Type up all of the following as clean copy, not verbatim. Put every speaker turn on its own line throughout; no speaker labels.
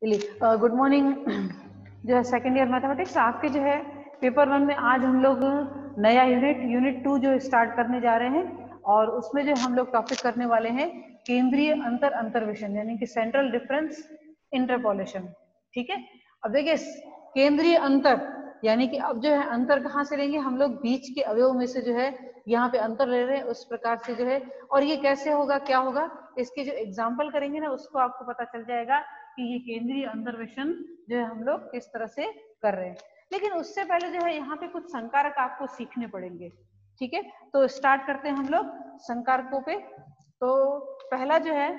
Good morning. जो है second year mathematics आपके जो है पेपर 1 में आज हम लोग नया यूनिट 2 जो स्टार्ट करने जा रहे हैं और उसमें जो हम लोग टॉपिक करने वाले हैं केंद्रीय अंतर्वेशन यानी कि सेंट्रल डिफरेंस इंटरपोलेशन। ठीक है, अब देखिए केंद्रीय अंतर यानी कि अब जो है अंतर कहाँ से लेंगे हम लोग, बीच के अवयव में से जो है यहाँ पे अंतर ले रहे हैं उस प्रकार से जो है। और ये कैसे होगा, क्या होगा, इसके जो एग्जाम्पल करेंगे ना उसको आपको पता चल जाएगा कि ये केंद्रीय अंतर्वेशन जो है हम लोग किस तरह से कर रहे हैं। लेकिन उससे पहले जो है यहाँ पे कुछ संकारक आपको सीखने पड़ेंगे। ठीक है, तो स्टार्ट करते हैं हम लोग संकारकों पे। तो पहला जो है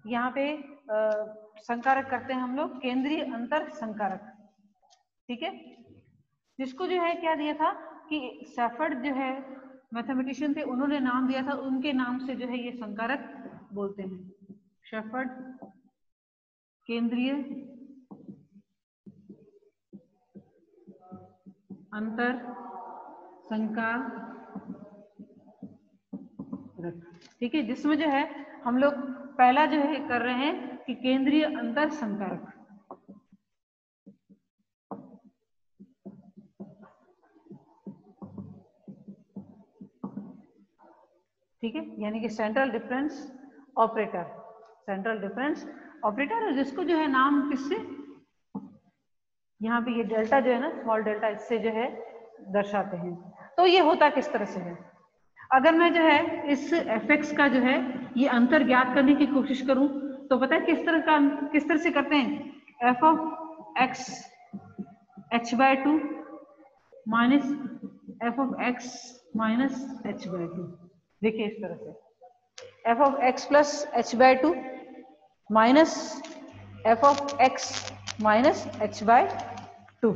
यहाँ पे संकारक करते हैं हम लोग केंद्रीय अंतर संकारक। ठीक है, जिसको जो है क्या दिया था कि शेफर्ड जो है मैथमेटिशियन थे, उन्होंने नाम दिया था, उनके नाम से जो है ये संकारक बोलते हैं। शेफर्ड केंद्रीय अंतर संकारक। ठीक है, जिसमें जो है हम लोग पहला जो है कर रहे हैं कि केंद्रीय अंतर संकारक। ठीक है, यानी कि central difference operator, central difference operator, जिसको जो है नाम किससे, यहाँ पे ये डेल्टा जो है ना, स्मॉल डेल्टा, इससे जो है दर्शाते हैं। तो ये होता किस तरह से है, अगर मैं जो है इस fx का जो है ये अंतर ज्ञात करने की कोशिश करूं तो पता है किस तरह से करते हैं, f of x h/2 minus f of x minus h/2। देखिए इस तरह से f of x plus h/2 minus f of x minus h/2।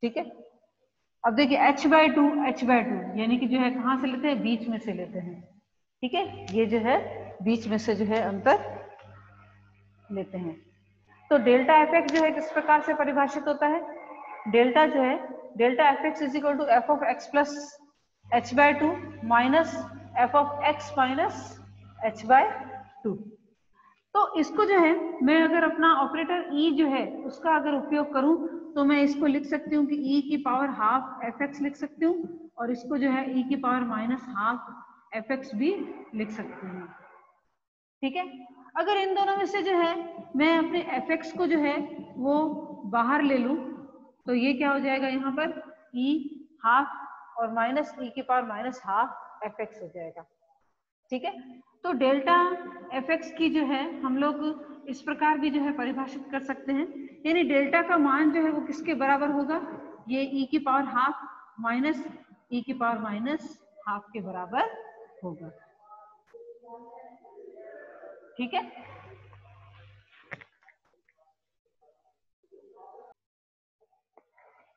ठीक है, अब देखिए h/2 यानी कि जो है कहाँ से लेते हैं, बीच में से लेते हैं। ठीक है, ये जो है बीच में से जो है अंतर लेते हैं। तो डेल्टा fx जो है किस प्रकार से परिभाषित होता है, डेल्टा जो है delta fx is equal to f of x plus h/2 minus f of x minus h/2। तो इसको जो है मैं अगर अपना ऑपरेटर e जो है उसका अगर उपयोग करूं तो मैं इसको लिख सकती हूँ कि e की पावर हाफ fx लिख सकती हूँ, और इसको जो है e की पावर माइनस हाफ fx भी लिख सकती हूँ। ठीक है, अगर इन दोनों में से जो है मैं अपने fx को जो है वो बाहर ले लूं तो ये क्या हो जाएगा, यहाँ पर e हाफ और माइनस e की पावर माइनस हाफ fx हो जाएगा। ठीक है, तो डेल्टा fx की जो है हम लोग इस प्रकार भी जो है परिभाषित कर सकते हैं, यानी डेल्टा का मान जो है वो किसके बराबर होगा, ये e की पावर हाफ माइनस e की पावर माइनस हाफ के बराबर होगा। ठीक है,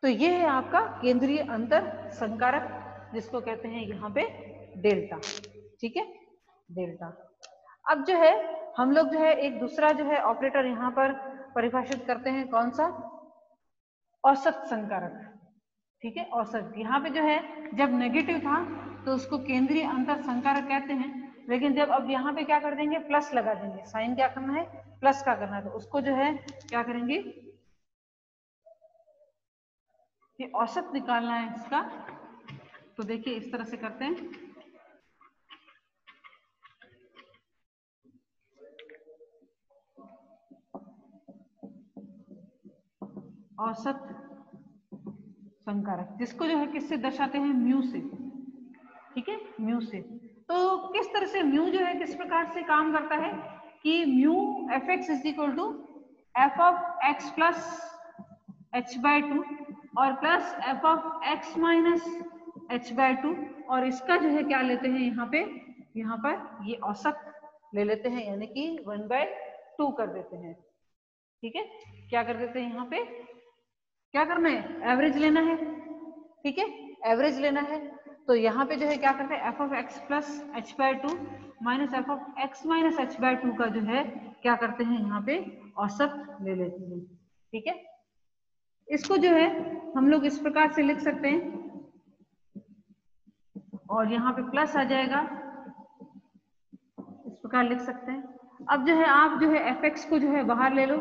तो ये है आपका केंद्रीय अंतर संकारक, जिसको कहते हैं यहाँ पे डेल्टा। ठीक है, डेल्टा। अब जो है हम लोग जो है एक दूसरा जो है ऑपरेटर यहाँ पर परिभाषित करते हैं, कौन सा, औसत संकारक। ठीक है, औसत, यहाँ पे जो है जब नेगेटिव था तो उसको केंद्रीय अंतर संकारक कहते हैं, लेकिन जब अब यहाँ पे क्या कर देंगे, प्लस लगा देंगे, साइन क्या करना है, प्लस का करना है, तो उसको जो है क्या करेंगे, ये औसत निकालना है इसका। तो देखिए इस तरह से करते हैं, औसत संकारक, जिसको जो है किससे दर्शाते हैं, म्यू से। ठीक है, म्यू से। तो किस तरह से म्यू जो है किस प्रकार से काम करता है कि mu fx is equal to f of x plus h/2 और plus f of x minus h/2, और इसका जो है क्या लेते हैं यहाँ पर ये औसत ले लेते हैं, यानी कि 1/2 कर देते हैं। ठीक है, क्या कर देते हैं, यहाँ पे क्या करना है, एवरेज लेना है। ठीक है, एवरेज लेना है, तो यहाँ पे जो है क्या करते हैं, f of x plus h/2 minus f of x minus h/2 का जो है क्या करते हैं, यहाँ पे औसत ले लेते हैं। ठीक है, इसको जो है हम लोग इस प्रकार से लिख सकते हैं, और यहाँ पे प्लस आ जाएगा, इस प्रकार लिख सकते हैं। अब जो है आप जो है fx को जो है बाहर ले लो,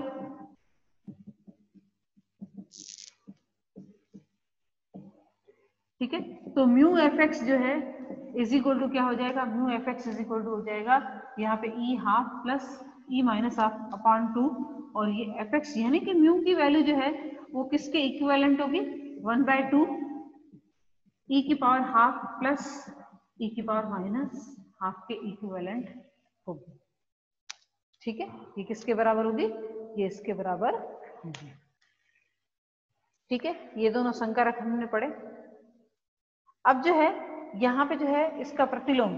ठीक है। तो म्यू fx जो है इज इक्वल टू क्या हो जाएगा, mu fx is equal to हो जाएगा यहाँ पे e half plus e minus half upon 2, और ये fx यानी कि म्यू की वैल्यू जो है वो किसके इक्विवेलेंट होगी, 1/2 e की पावर हाफ प्लस e की पावर माइनस हाफ के इक्विवेलेंट होगी, ठीक है। ये किसके बराबर होगी, ये इसके बराबर होगी, ठीक है। ये दोनों संकारक हमने पढ़े। अब जो है यहाँ पे जो है इसका प्रतिलोम,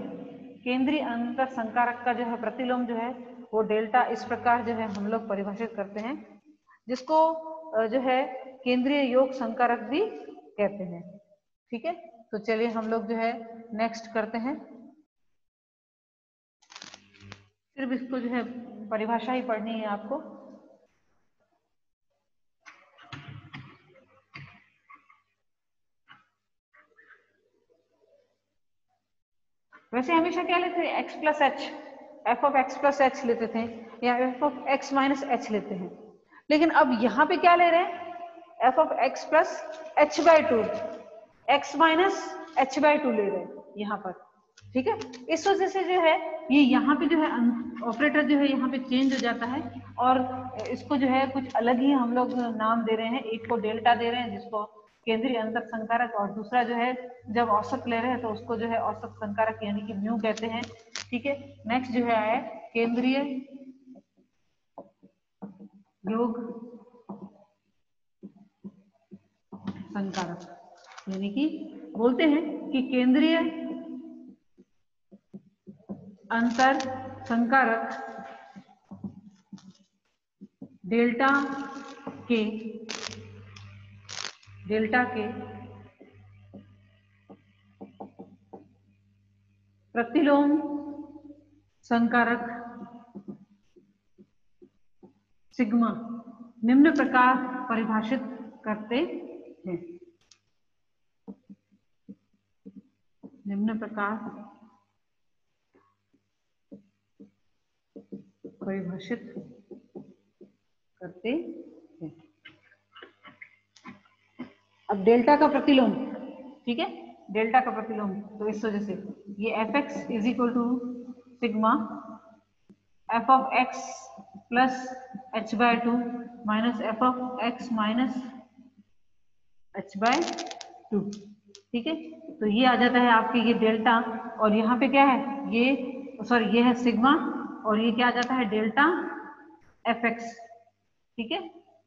केंद्रीय अंतर संकारक का जो है प्रतिलोम जो है वो डेल्टा इस प्रकार जो है हम लोग परिभाषित करते हैं, जिसको जो है केंद्रीय योग संकारक भी कहते हैं, ठीक है। तो चलिए हम लोग जो है नेक्स्ट करते हैं, सिर्फ इसको जो है परिभाषा ही पढ़नी है आपको। वैसे हमेशा क्या लेते हैं, x plus H, F of x plus H लेते थे, या F of x minus H लेते हैं, लेकिन अब यहाँ पे क्या ले रहे हैं, F of x plus H by two, x minus H by two ले रहे हैं यहाँ पर, ठीक है। इस वजह से जो है ये यहाँ पे जो है ऑपरेटर जो है यहाँ पे चेंज हो जाता है, और इसको जो है कुछ अलग ही हम लोग नाम दे रहे हैं, एक को डेल्टा दे रहे हैं जिसको केंद्रीय अंतर संकारक, और दूसरा जो है जब औसत ले रहे हैं तो उसको जो है औसत संकारक यानी कि म्यू कहते हैं, ठीक है। नेक्स्ट जो है आए केंद्रीय योग संकारक, यानी कि बोलते हैं कि केंद्रीय अंतर संकारक डेल्टा के प्रतिलोम संकारक सिग्मा निम्न प्रकार परिभाषित करते हैं, निम्न प्रकार परिभाषित करते हैं। अब डेल्टा का प्रतिलोम, ठीक है, डेल्टा का प्रतिलोम, तो इस वजह से ये F x is equal to sigma F of x plus H by two minus F of x minus H by two, ठीक है। तो ये आ जाता है आपके ये डेल्टा, और यहाँ पे क्या है, ये सॉरी ये है सिग्मा, और ये क्या आ जाता है डेल्टा एफ एक्स, ठीक है,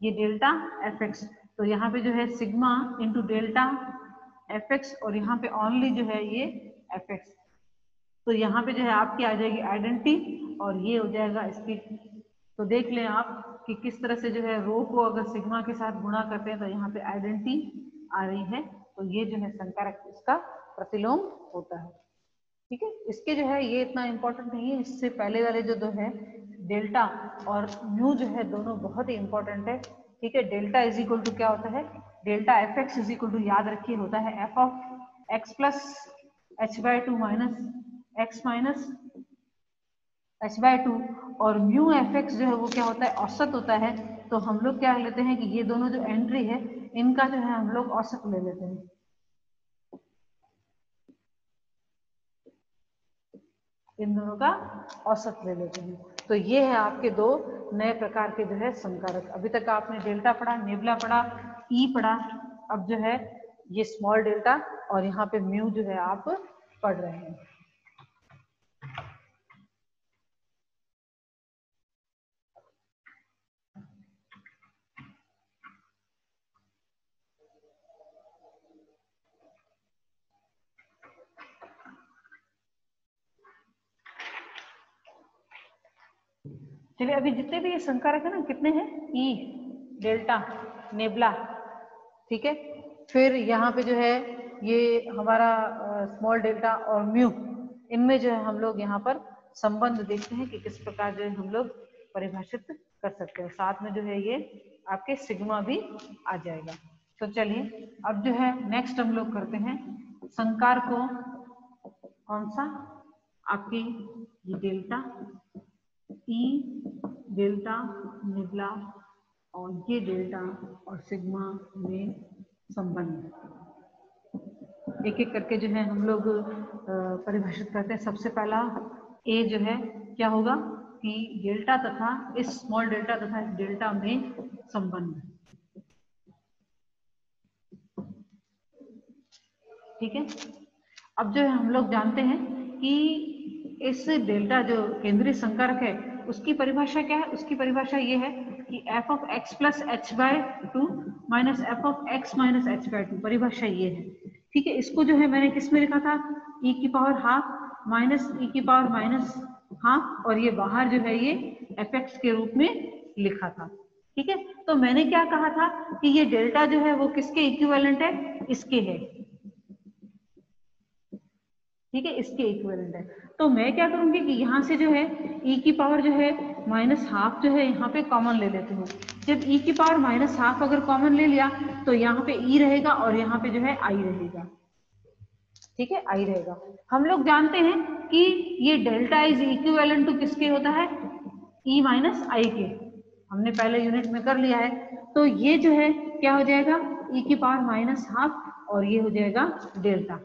ये डेल्टा एफ एक्स। तो यहाँ पे जो है sigma into delta F x, और यहाँ पे ओनली जो है ये एफ एक्स। तो यहाँ पे जो है आपकी आ जाएगी आइडेंटिटी, और ये हो जाएगा स्पीड। तो देख लें आप कि किस तरह से जो है रो को अगर सिग्मा के साथ गुणा करते हैं तो यहाँ पे आइडेंटिटी आ रही है, तो ये जो है संकारक इसका प्रतिलोम होता है, ठीक है। इसके जो है ये इतना इंपॉर्टेंट नहीं है, इससे पहले वाले जो दो है डेल्टा और म्यू जो है दोनों बहुत ही इंपॉर्टेंट है, ठीक है। डेल्टा इज इक्वल टू क्या होता है, delta F x is equal to याद रखिए होता है F of x plus H by two minus X minus H by two, और म्यू एफ एक्स जो है वो क्या होता है, औसत होता है। तो हम लोग क्या लेते हैं कि ये दोनों जो एंट्री है इनका जो है हम लोग औसत ले लेते हैं, इन दोनों का औसत ले लेते हैं। तो ये है आपके दो नए प्रकार के जो है संकारक। अभी तक आपने डेल्टा पढ़ा, नेबुला पढ़ा, ई पढ़ा, अब जो है ये स्मॉल डेल्टा और यहाँ पे म्यू जो है आप पढ़ रहे हैं। चलिए अभी जितने भी ये संकारक है ना, कितने हैं, ई, डेल्टा, नेबुला, ठीक है। फिर यहाँ पे जो है ये हमारा स्मॉल डेल्टा और म्यू, इनमें जो है हम लोग यहाँ पर संबंध देखते हैं कि किस प्रकार जो है हम लोग परिभाषित कर सकते हैं। साथ में जो है ये आपके सिग्मा भी आ जाएगा। तो चलिए अब जो है नेक्स्ट हम लोग करते हैं संकार को, कौन सा, आपकी ये डेल्टा ई डेल्टा निबला और ये डेल्टा और सिग्मा में संबंध। एक एक करके जो है हम लोग परिभाषित करते हैं। सबसे पहला ए जो है क्या होगा कि डेल्टा तथा इस स्मॉल डेल्टा तथा इस डेल्टा में संबंध। ठीक है, अब जो है हम लोग जानते हैं कि इस डेल्टा जो केंद्रीय संकारक है उसकी परिभाषा क्या है। उसकी परिभाषा ये है कि f of x plus H by two minus F of x minus H by to. परिभाषा ये है। ठीक है, इसको जो है मैंने किस में लिखा था, e की पावर हाफ माइनस e की पावर माइनस हाफ, और ये बाहर जो है ये fx के रूप में लिखा था। ठीक है, तो मैंने क्या कहा था कि ये डेल्टा जो है वो किसके इक्विवेलेंट है, इसके है। ठीक है, इसके इक्विवेलेंट है। तो मैं क्या करूंगी कि यहाँ से जो है e की पावर जो है माइनस हाफ जो है यहाँ पे कॉमन ले लेती हूँ। जब e की पावर माइनस हाफ अगर कॉमन ले लिया तो यहाँ पे e रहेगा और यहाँ पे जो है i रहेगा। ठीक है, i रहेगा। हम लोग जानते हैं कि ये डेल्टा इज इक्विवेलेंट टू किसके होता है, e माइनस आई के। हमने पहले यूनिट में कर लिया है। तो ये जो है क्या हो जाएगा, e की पावर माइनस हाफ और ये हो जाएगा डेल्टा।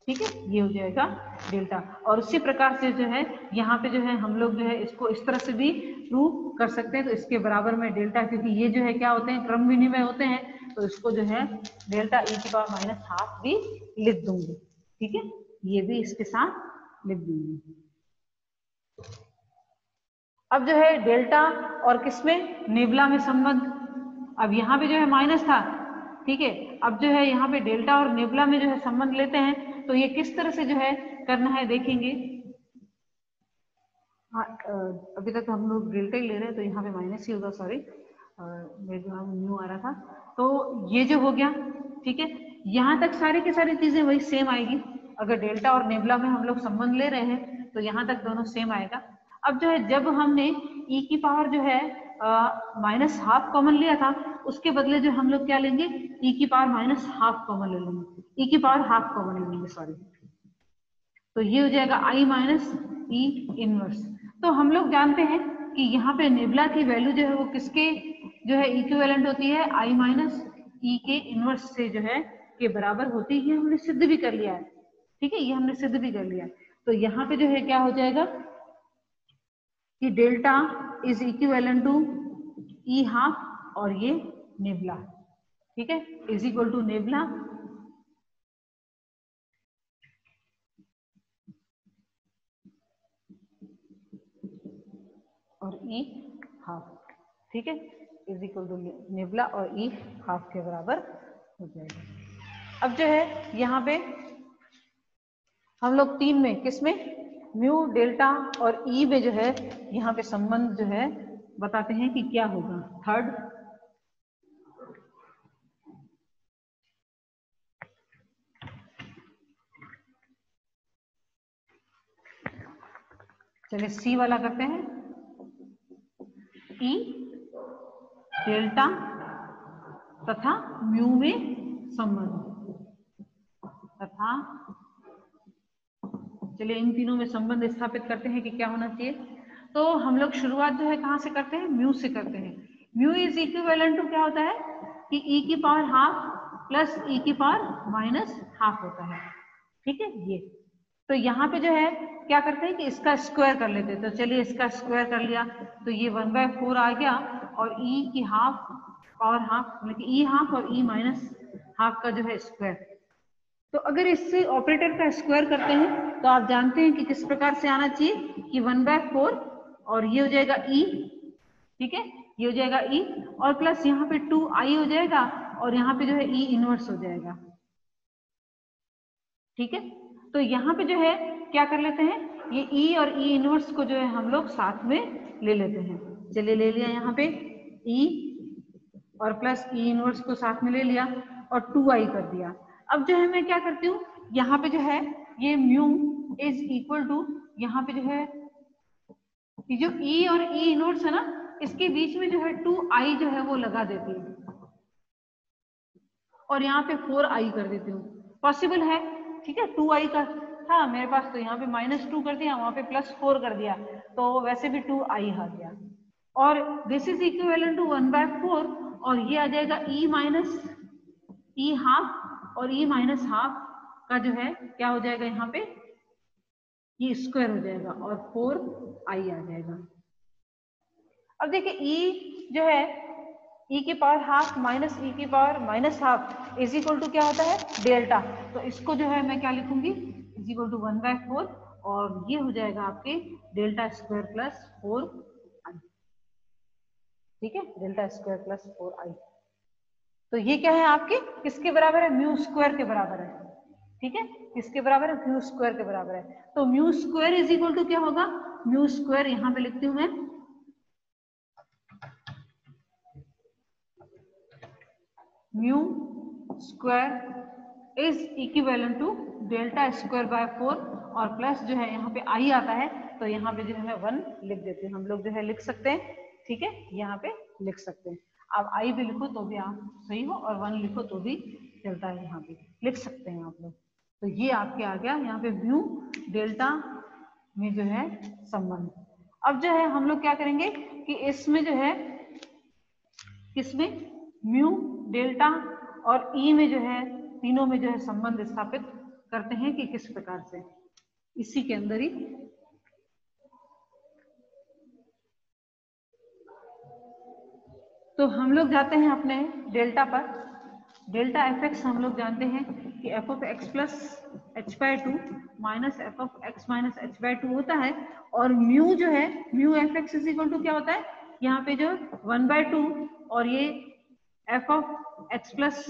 ठीक है, ये हो जाएगा डेल्टा। और उसी प्रकार से जो है यहाँ पे जो है हम लोग जो है इसको इस तरह से भी प्रूव कर सकते हैं। तो इसके बराबर में डेल्टा, क्योंकि ये जो है क्या होते हैं, क्रम विनिमय होते हैं, तो इसको जो है डेल्टा e की पावर माइनस हाफ भी लिख दूंगी। ठीक है, ये भी इसके साथ लिख दूंगी। अब जो है डेल्टा और किसमें, नेबुला में संबंध। अब यहाँ पे जो है माइनस था। ठीक है, अब जो है यहाँ पे डेल्टा और नेबुला में जो है संबंध लेते हैं। तो ये किस तरह से जो है करना है देखेंगे। हाँ, अभी तक तो हम लोग डेल्टा ही ले रहे हैं तो यहाँ पे माइनस ही होगा, सॉरी मेरे दिमाग में न्यू आ रहा था। तो ये जो हो गया, ठीक है, यहाँ तक सारी की सारी चीजें वही सेम आएगी। अगर डेल्टा और नेबुला में हम लोग संबंध ले रहे हैं तो यहाँ तक दोनों सेम आएगा। अब जो है जब हमने e की पावर जो है माइनस हाफ कॉमन लिया था, उसके बदले जो हम लोग क्या लेंगे, e की पावर माइनस हाफ कॉमन ले लेंगे, e की पावर हाफ कॉमन ले लेंगे, सॉरी। तो ये हो जाएगा i माइनस ई इनवर्स। तो हम लोग जानते हैं कि यहाँ पे नेबुला की वैल्यू जो है वो किसके जो है इक्विवेलेंट होती है, i माइनस ई के इनवर्स से जो है के बराबर होती है। हमने सिद्ध भी कर लिया है। ठीक है, ये हमने सिद्ध भी कर लिया। तो यहाँ पे जो है क्या हो जाएगा कि delta is equivalent to E half और ये नेबुला। ठीक है, इज इक्वल टू नेबुला और ई हाफ। ठीक है, इज इक्वल टू नेबुला और ई हाफ के बराबर हो जाएगा। अब जो है यहाँ पे हम लोग तीन में किसमें, म्यू, डेल्टा और ई में जो है यहाँ पे संबंध जो है बताते हैं कि क्या होगा। थर्ड, चलिए सी वाला करते हैं। ई डेल्टा तथा म्यू में संबंध तथा, चलिए इन तीनों में संबंध स्थापित करते हैं कि क्या होना चाहिए। तो हम लोग शुरुआत जो है कहाँ से करते हैं, म्यू से करते हैं। म्यू इज इक्विवेलेंट टू क्या होता है कि e की पावर हाफ प्लस e की पावर माइनस हाफ होता है। ठीक है, ये तो यहाँ पे जो है क्या करते हैं कि इसका स्क्वायर कर लेते हैं। तो चलिए इसका स्क्वायर कर लिया तो ये 1/4 आ गया और e की हाफ पावर हाफ, मतलब e हाफ और e माइनस हाफ का जो है स्क्वायर। तो अगर इससे ऑपरेटर का स्क्वायर करते हैं तो आप जानते हैं कि किस प्रकार से आना चाहिए कि 1/4 और ये हो जाएगा e। ठीक है, ये हो जाएगा e और प्लस यहाँ पे 2i हो जाएगा और यहाँ पे जो है e इनवर्स हो जाएगा। ठीक है, तो यहाँ पे जो है क्या कर लेते हैं, ये e और e इनवर्स को जो है हम लोग साथ में ले लेते हैं। चलिए ले लिया यहाँ पे e और प्लस e इनवर्स को साथ में ले लिया और 2i कर दिया। अब जो है मैं क्या करती हूँ, यहाँ पे जो है ये म्यू इज इक्वल टू, यहाँ पे जो है ये जो e और e इनवर्स है ना, इसके बीच में जो है 2i जो है वो लगा देती हूँ और यहाँ पे 4i कर देती हूँ। पॉसिबल है, ठीक है, 2i का था मेरे पास, तो यहाँ पे -2 कर दिया, वहां पे +4 कर दिया, तो वैसे भी 2i आ गया। और दिस इज इक्विवेलेंट टू 1/4, और ये आ जाएगा e माइनस e हाफ, और e माइनस हाफ का जो है क्या हो जाएगा, यहाँ पे ये स्क्वायर हो जाएगा और 4i आ जाएगा। अब देखिए e जो है e की पावर हाफ माइनस e की power minus half is equal to क्या होता है, डेल्टा। तो इसको जो है मैं क्या लिखूंगी, इज इक्वल टू 1/4, और ये हो जाएगा आपके डेल्टा स्क्वायर प्लस 4i। ठीक है, डेल्टा स्क्वायर प्लस 4i। तो ये क्या है आपके, किसके बराबर है, म्यू स्क्वायर के बराबर है। ठीक है, किसके बराबर है, म्यू स्क्वायर के बराबर है। तो mu square is equal to क्या होगा, म्यू स्क्वायर यहां पे लिखती हूं मैं, mu square is equivalent to delta square by 4, और प्लस जो है यहाँ पे आई आता है, तो यहाँ पे जो है मैं 1 लिख देती हूँ। हम लोग जो है लिख सकते हैं, ठीक है, यहाँ पे लिख सकते हैं। आप आई भी लिखो तो भी आप सही हो, और 1 लिखो तो भी चलता है, यहाँ पे लिख सकते हैं आप लोग। तो ये आपके आ गया यहाँ पे म्यू डेल्टा में जो है संबंध। अब जो है हम लोग क्या करेंगे कि इसमें जो है, किसमें, म्यू डेल्टा और ई में जो है, तीनों में जो है संबंध स्थापित करते हैं कि किस प्रकार से, इसी के अंदर ही। तो हम लोग जाते हैं अपने डेल्टा पर। डेल्टा एफ एक्स हम लोग जानते हैं कि f of x plus h/2 minus F of x minus h/2 होता है, और म्यू जो है, mu F x is equal to क्या होता है, यहाँ पे जो 1/2, और ये f of x plus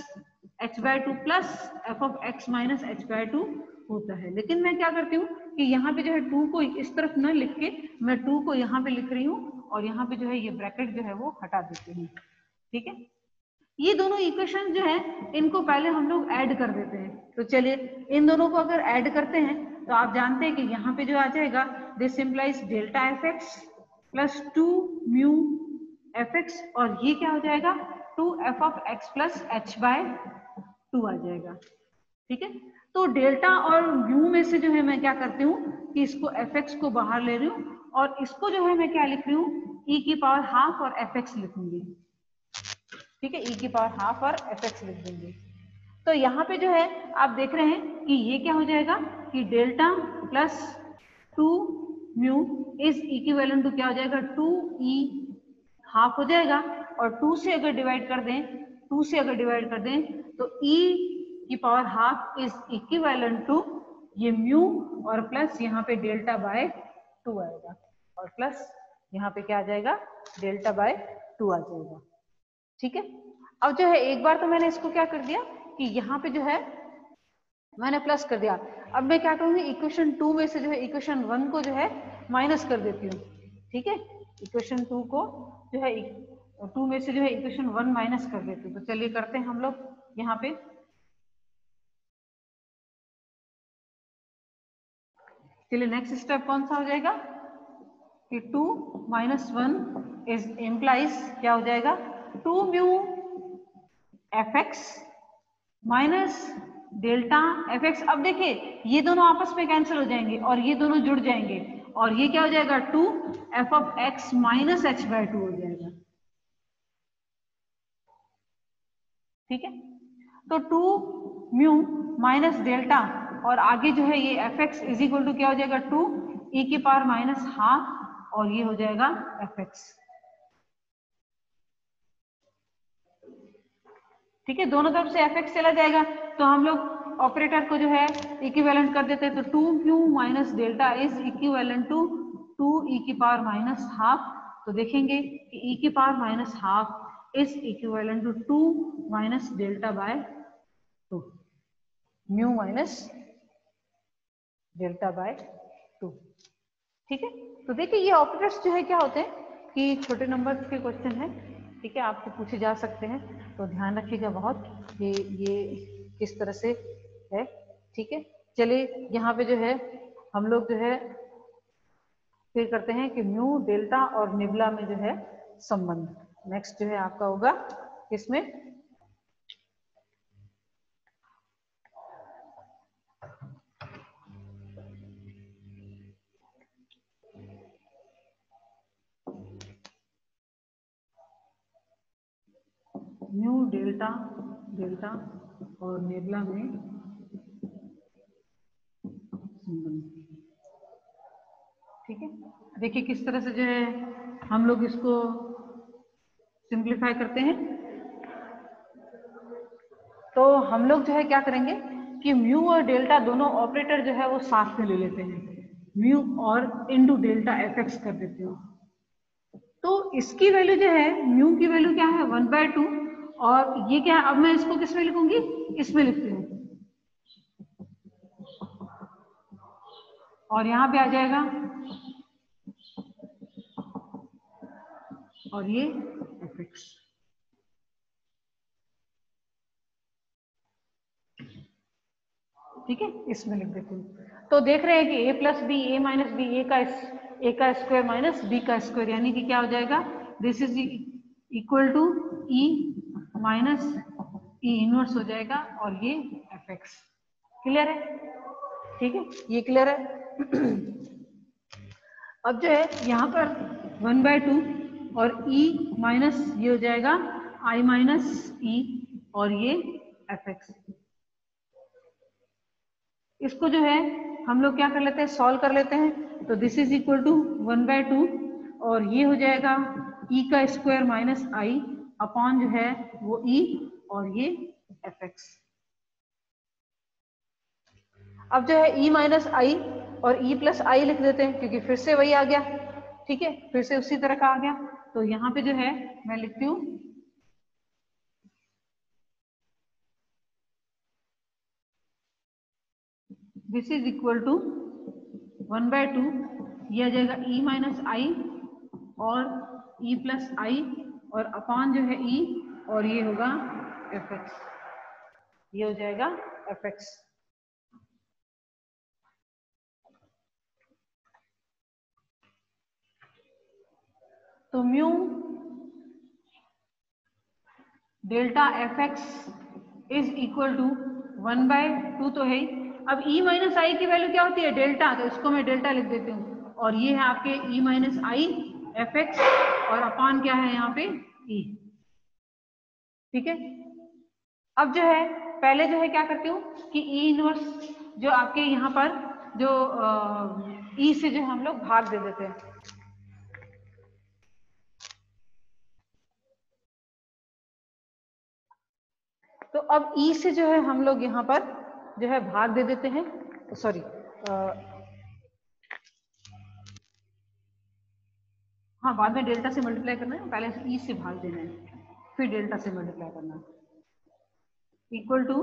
h/2 plus f of x minus h/2 होता है। लेकिन मैं क्या करती हूँ कि यहाँ पे जो है 2 को इस तरफ न लिख के मैं 2 को यहाँ पे लिख रही हूँ, और यहाँ पे जो है ये ब्रैकेट जो है वो हटा देती हूँ। ठीक है, ये दोनों इक्वेशन जो है इनको पहले हम लोग ऐड कर देते हैं। तो चलिए इन दोनों को अगर ऐड करते हैं तो आप जानते हैं कि यहाँ पे जो आ जाएगा, this implies delta F x plus 2 mu F x, और ये क्या हो जाएगा, 2 F of x plus h/2 आ जाएगा। ठीक है, तो डेल्टा और म्यू में से जो है मैं क्या करती हूँ कि इसको एफ एक्स को बाहर ले रही हूँ, और इसको जो है मैं क्या लिख रही हूँ, e की पावर हाफ और एफ एक्स लिखूंगी। ठीक है, e की पावर हाफ और एफ एक्स लिख देंगे। तो यहाँ पे जो है आप देख रहे हैं कि ये क्या हो जाएगा कि delta plus 2 mu is equivalent to क्या हो जाएगा, 2e हाफ हो जाएगा, और 2 से अगर डिवाइड कर दें, 2 से अगर डिवाइड कर दें तो e की power half is equivalent to ये म्यू, और प्लस यहाँ पे डेल्टा बाय 2 आएगा, और प्लस यहाँ पे क्या आ जाएगा, डेल्टा बाय 2 आ जाएगा। ठीक है, अब जो है एक बार तो मैंने इसको क्या कर दिया कि यहाँ पे जो है मैंने प्लस कर दिया। अब मैं क्या करूंगी, इक्वेशन 2 में से जो है इक्वेशन 1 को जो है माइनस कर देती हूँ। ठीक है, इक्वेशन 2 को जो है 2 में से जो है इक्वेशन 1 माइनस कर देती हूँ। तो चलिए करते हैं हम लोग यहाँ पे। चलिए नेक्स्ट स्टेप कौन सा हो जाएगा कि 2 माइनस 1 इज इम्प्लाइज क्या हो जाएगा, 2 mu F X minus delta F x. अब देखिए ये दोनों आपस में कैंसिल हो जाएंगे और ये दोनों जुड़ जाएंगे, और ये क्या हो जाएगा, 2 F of x minus h/2 हो जाएगा। ठीक है, तो 2 म्यू माइनस डेल्टा, और आगे जो है ये F x is equal to क्या हो जाएगा, 2 e की पावर माइनस हाफ, और ये हो जाएगा एफ एक्स। ठीक है, दोनों तरफ से एफ एक्स चला जाएगा, तो हम लोग ऑपरेटर को जो है इक्विवेलेंट कर देते हैं। तो 2 mu minus delta is equivalent to 2 e की पावर माइनस हाफ। तो देखेंगे कि e की power minus half is equivalent to 2 minus delta by 2, mu minus delta by 2। ठीक है, तो देखिए ये ऑपरेटर्स जो है क्या होते हैं कि छोटे नंबर के क्वेश्चन है, ठीक है, आपको पूछे जा सकते हैं, तो ध्यान रखिएगा बहुत ये किस तरह से है। ठीक है, चलिए यहाँ पे जो है हम लोग जो है फिर करते हैं कि म्यू डेल्टा और निबला में जो है संबंध। नेक्स्ट जो है आपका होगा किसमें, म्यू डेल्टा डेल्टा और नेबुला में संबंध। ठीक है, देखिए किस तरह से जो है हम लोग इसको सिंप्लीफाई करते हैं। तो हम लोग जो है क्या करेंगे कि म्यू और डेल्टा दोनों ऑपरेटर जो है वो साथ में ले लेते हैं, म्यू और इनटू डेल्टा एफ एक्स कर देते हो। तो इसकी वैल्यू जो है, म्यू की वैल्यू क्या है 1/2, और ये क्या है, अब मैं इसको किस में लिखूंगी, इसमें लिखती हूँ, और यहां पे आ जाएगा, और ये एफ एक्स। ठीक है, इसमें लिख देती हूँ। तो देख रहे हैं कि a plus B, A minus B, A का स्क्वायर माइनस बी का स्क्वायर, यानी कि क्या हो जाएगा, this is equal to E minus E inverse हो जाएगा, और ये एफ एक्स। क्लियर है? ठीक है, ये क्लियर है। अब जो है यहाँ पर 1/2 और e माइनस ये हो जाएगा i माइनस ई, और ये एफ एक्स। इसको जो है हम लोग क्या कर लेते हैं, सॉल्व कर लेते हैं। तो दिस इज इक्वल टू 1/2, और ये हो जाएगा e का स्क्वायर माइनस आई अपॉन जो है वो e, और ये एफ एक्स। अब जो है e माइनस आई और e प्लस आई लिख देते हैं, क्योंकि फिर से वही आ गया। ठीक है, फिर से उसी तरह का आ गया। तो यहाँ पे जो है मैं लिखती हूँ दिस इज इक्वल टू 1/2, ये आ जाएगा e माइनस आई और e प्लस आई, और अपॉन जो है e, और ये होगा एफ एक्स, ये हो जाएगा एफ एक्स। तो mu delta F x is equal to 1/2 तो है। अब e माइनस आई की वैल्यू क्या होती है, डेल्टा, तो इसको मैं डेल्टा लिख देती हूँ, और ये है आपके e minus I F x, और अपान क्या है यहाँ पे e। ठीक है, अब जो है पहले जो है क्या करती हूँ कि e इनवर्स जो आपके यहाँ पर जो e से जो हम लोग भाग दे देते हैं। तो अब e से जो है हम लोग यहाँ पर जो है भाग दे देते हैं, सॉरी हाँ, बाद में डेल्टा से मल्टीप्लाई करना है, पहले ई से भाग देना है, फिर डेल्टा से मल्टीप्लाई करना है। इक्वल टू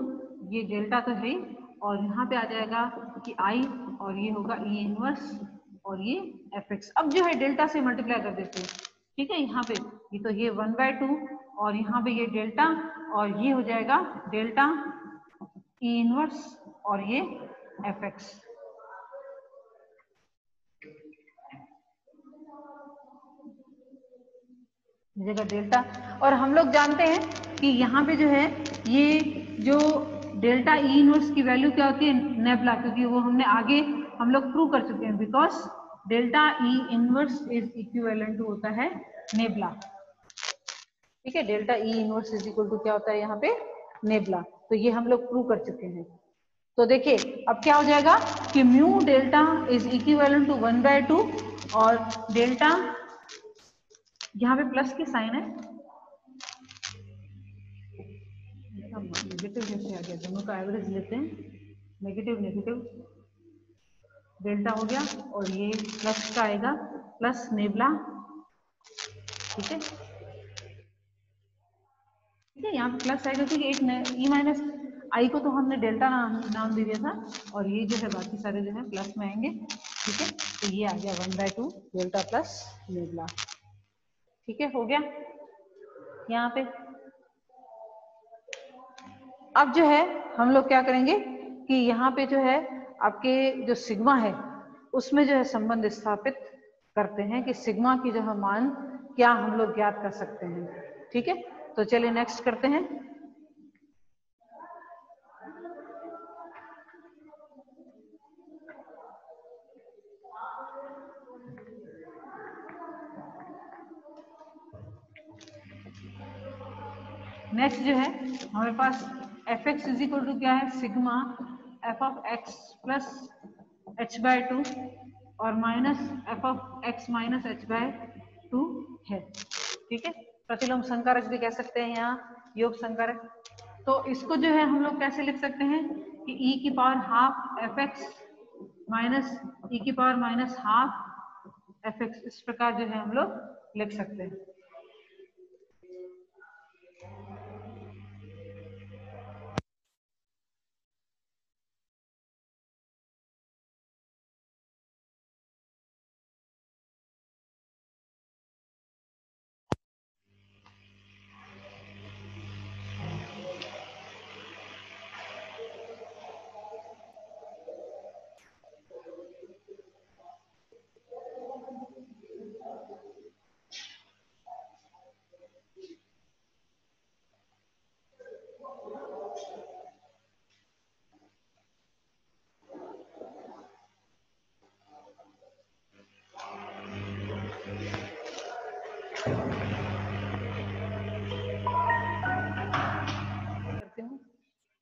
ये डेल्टा तो है, और यहाँ पे आ जाएगा कि आई, और ये होगा ई इनवर्स, और ये एफ एक्स। अब जो है डेल्टा से मल्टीप्लाई कर देते हैं। ठीक है, यहाँ पे ये तो ये 1/2, और यहाँ पे ये डेल्टा, और ये हो जाएगा डेल्टा ई इनवर्स, और ये एफ एक्स। जगह डेल्टा, और हम लोग जानते हैं कि यहाँ पे जो है ये जो डेल्टा ई इनवर्स की वैल्यू क्या होती है, नेबुला, क्योंकि वो हमने आगे हम लोग प्रूव कर चुके हैं, because delta e inverse is equivalent to होता है नेबुला। ठीक है, delta e inverse is equal to क्या होता है यहाँ पे, नेबुला। तो ये हम लोग प्रूव कर चुके हैं। तो देखिए अब क्या हो जाएगा कि mu delta is equivalent to 1/2, और डेल्टा यहाँ पे प्लस की साइन है, नेगेटिव जैसे आ गया, दोनों का एवरेज लेते हैं, नेगेटिव नेगेटिव डेल्टा हो गया, और ये प्लस का आएगा, प्लस नेबुला। ठीक है, ठीक है, यहाँ पे प्लस आएगा क्योंकि एक ई माइनस आई को तो हमने डेल्टा नाम दे दिया था, और ये जो है बाकी सारे जो है प्लस में आएंगे। ठीक है, तो ये आ गया 1/2 डेल्टा प्लस नेबुला। ठीक है, हो गया यहाँ पे। अब जो है हम लोग क्या करेंगे कि यहाँ पे जो है आपके जो सिग्मा है उसमें जो है संबंध स्थापित करते हैं कि सिग्मा की जो है मान क्या हम लोग ज्ञात कर सकते हैं। ठीक है, तो चलिए नेक्स्ट करते हैं। नेक्स्ट जो है हमारे पास F x is equal to क्या है, sigma F of x plus H by 2 और minus F of x minus H by 2 है। ठीक है, प्रतिलोम संकारक भी कह सकते हैं, यहाँ योग संकारक। तो इसको जो है हम लोग कैसे लिख सकते हैं कि e की power half F X minus E की power minus half F X, इस प्रकार जो है हम लोग लिख सकते हैं।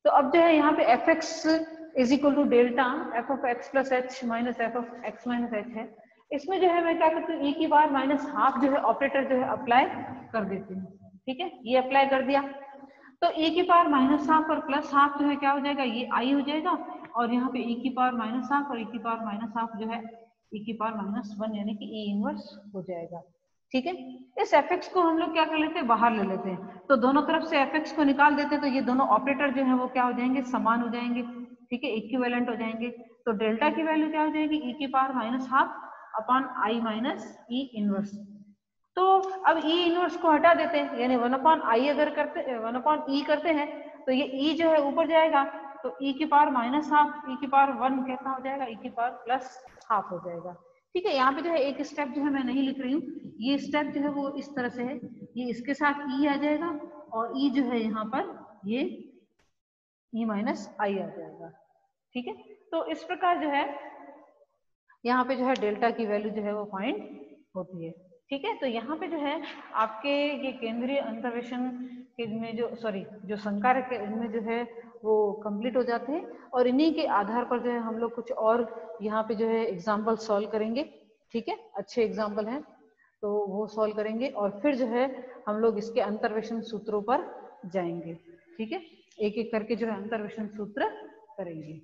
तो अब जो है यहाँ पे f x is equal to delta f of x plus h minus F of x minus h है। इसमें जो है मैं क्या करती हूँ, ई की पावर माइनस हाफ जो है ऑपरेटर जो है अप्लाई कर देती हूँ। ठीक है, ये अप्लाई कर दिया तो ई की पावर माइनस हाफ और प्लस हाफ जो है क्या हो जाएगा, ये आई हो जाएगा, और यहाँ पे ई की पावर माइनस हाफ और ई की पावर माइनस हाफ जो है ई की पावर माइनस 1 यानी कि ई इनवर्स हो जाएगा। ठीक है, इस एफ एक्स को हम लोग क्या कर लेते हैं, बाहर ले लेते हैं, तो दोनों तरफ से एफ एक्स को निकाल देते हैं, तो ये दोनों ऑपरेटर जो है वो क्या हो जाएंगे, समान हो जाएंगे। ठीक है, इक्विवेलेंट हो जाएंगे। तो डेल्टा की वैल्यू क्या हो जाएगी, ई की power minus half upon I minus E inverse. तो अब ई इनवर्स को हटा देते हैं, यानी 1 अपॉन आई अगर करते 1 अपॉन ई करते हैं तो ये ई जो है ऊपर जाएगा, तो ई की पावर माइनस हाफ ई की पावर 1 कैसा हो जाएगा, ई की पावर प्लस हाफ हो जाएगा। ठीक है, यहाँ पे जो है एक स्टेप जो है मैं नहीं लिख रही हूँ, ये स्टेप जो है वो इस तरह से है, ये इसके साथ ई आ जाएगा और ई जो है यहाँ पर ये ई माइनस आई आ जाएगा। ठीक है, तो इस प्रकार जो है यहाँ पे जो है डेल्टा की वैल्यू जो है वो फाइंड होती है। ठीक है, तो यहाँ पे जो है आपके ये केंद्रीय अंतर्वेशन के में जो जो संकारक है इनमें जो है वो कंप्लीट हो जाते हैं, और इन्हीं के आधार पर जो है हम लोग कुछ और यहाँ पे जो है एग्जाम्पल सॉल्व करेंगे। ठीक है, अच्छे एग्जाम्पल हैं तो वो सॉल्व करेंगे और फिर जो है हम लोग इसके अंतर्वेशन सूत्रों पर जाएंगे। ठीक है, एक एक करके जो है अंतर्वेशन सूत्र करेंगे।